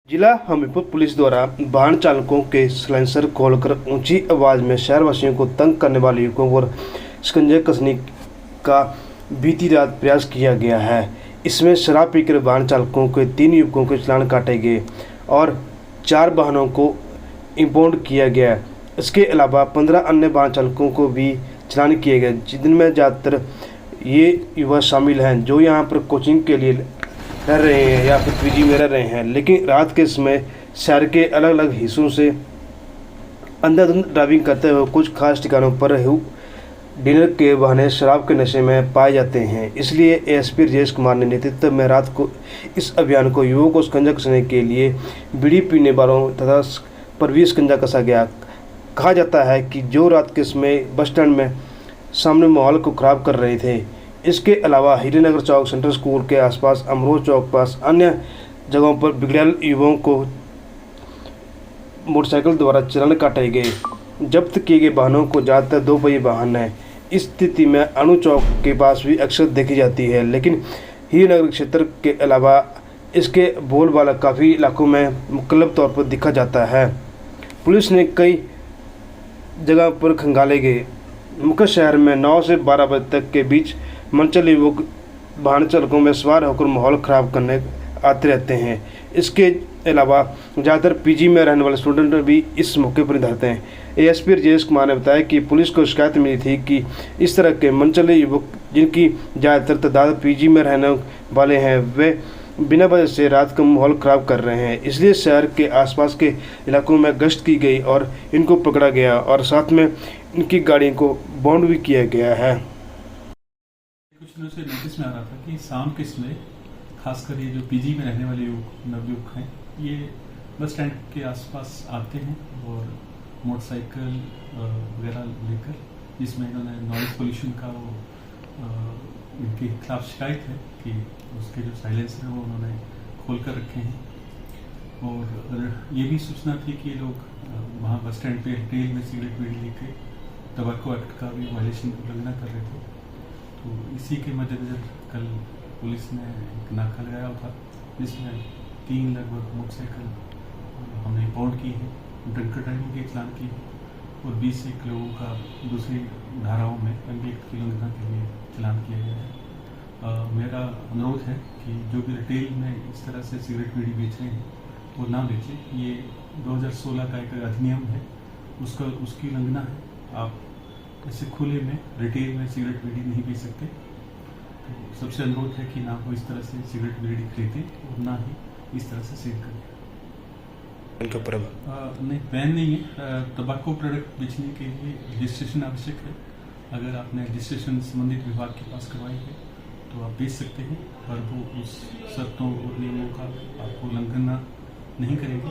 जिला हमीरपुर पुलिस द्वारा वाहन चालकों के साइलेंसर खोलकर ऊंची आवाज में शहरवासियों को तंग करने वाले युवकों पर शिकंजा कसने का बीती रात प्रयास किया गया है। इसमें शराब पीकर वाहन चालकों के 3 युवकों के चालान काटे गए और 4 वाहनों को इंपाउंड किया गया। इसके अलावा 15 अन्य वाहन चालकों को भी चालान किए गए, जिनमें ज़्यादातर ये युवा शामिल हैं जो यहाँ पर कोचिंग के लिए रह रहे हैं या फिर पीजी में रह रहे हैं, लेकिन रात के समय शहर के अलग अलग हिस्सों से अंधाधुंध ड्राइविंग करते हुए कुछ खास ठिकानों पर डिनर के बहाने शराब के नशे में पाए जाते हैं। इसलिए एएसपी राजेश कुमार ने नेतृत्व में रात को इस अभियान को युवाओं को शिकंजा कसने के लिए बीड़ी पीने वालों तथा पर भी शिकंजा कसा गया। कहा जाता है कि जो रात के समय बस स्टैंड में सामने माहौल को खराब कर रहे थे। इसके अलावा हीरानगर चौक, सेंट्रल स्कूल के आसपास, अमरोह चौक पास अन्य जगहों पर बिगड़ैल युवाओं को मोटरसाइकिल द्वारा चालान काटे गए। जब्त किए गए वाहनों को ज़्यादातर 2 पहिए वाहन हैं। इस स्थिति में अनु चौक के पास भी अक्सर देखी जाती है, लेकिन हीरानगर क्षेत्र के अलावा इसके बोलबाला काफ़ी इलाकों में मुख्तलिफ तौर पर दिखा जाता है। पुलिस ने कई जगह पर खंगाले गए। मुख्य शहर में 9 से 12 बजे तक के बीच मनचल युवक वाहन चालकों में सवार होकर माहौल ख़राब करने आते रहते हैं। इसके अलावा ज़्यादातर पीजी में रहने वाले स्टूडेंट भी इस मौके पर रहते हैं। एएसपी राजेश कुमार ने बताया कि पुलिस को शिकायत मिली थी कि इस तरह के मनचले युवक, जिनकी ज़्यादातर तादाद पीजी में रहने वाले हैं, वे बिना वजह से रात का माहौल ख़राब कर रहे हैं। इसलिए शहर के आसपास के इलाकों में गश्त की गई और इनको पकड़ा गया और साथ में इनकी गाड़ियों को बाउंड भी किया गया है। कुछ दिनों से नोटिस में आ रहा था कि शाम के समय खासकर ये जो पीजी में रहने वाले नवयुवक हैं, ये बस स्टैंड के आसपास आते हैं और मोटरसाइकिल वगैरह लेकर, जिसमें इन्होंने नॉइज़ पोल्यूशन का इनके खिलाफ शिकायत है कि उसके जो साइलेंसर है वो उन्होंने खोल कर रखे हैं। और ये भी सूचना थी कि ये लोग वहाँ बस स्टैंड पे रिटेल में सिगरेट बीड़ी लेके टबैको एक्ट का भी वायलेशन उल्लंघना कर रहे थे। तो इसी के मद्देनजर कल पुलिस ने एक नाका लगाया था, जिसमें 3 लगभग मोटरसाइकिल हमने इंपाउंड की है, ड्रिंक ड्राइविंग के चालान की है और 20 एक लोगों का दूसरी धाराओं में एमबी एक्ट की उल्लंघना के लिए चालान किया गया है। मेरा अनुरोध है कि जो भी रिटेल में इस तरह से सिगरेट बीड़ी बेच रहे हैं वो ना बेचें। ये 2016 का एक अधिनियम है, उसकी उल्लंघना है। आप ऐसे खुले में रिटेल में सिगरेट बीड़ी नहीं बेच सकते। तो सबसे अनुरोध है कि ना वो इस तरह से सिगरेट बीड़ी खरीदें और ना ही इस तरह से सेल करें। नहीं, बैन नहीं है। तंबाकू प्रोडक्ट बेचने के लिए रजिस्ट्रेशन आवश्यक है। अगर आपने रजिस्ट्रेशन संबंधित विभाग के पास करवाई है तो आप बेच सकते हैं, पर वो उस शर्तों और नियमों का आपको उल्लंघन नहीं करेंगे।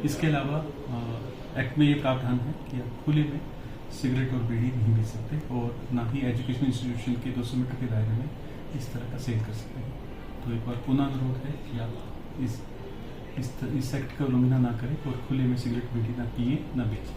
इसके अलावा एक्ट में ये प्रावधान है कि आप खुले में सिगरेट और बीड़ी नहीं बेच सकते और ना ही एजुकेशन इंस्टीट्यूशन के 200 मीटर के दायरे में इस तरह का सेल कर सकते हैं। तो एक बार पुनः अनुरोध है कि आप इस एक्ट का उल्लंघन ना करें और खुले में सिगरेट बीड़ी ना पिए ना बेचें।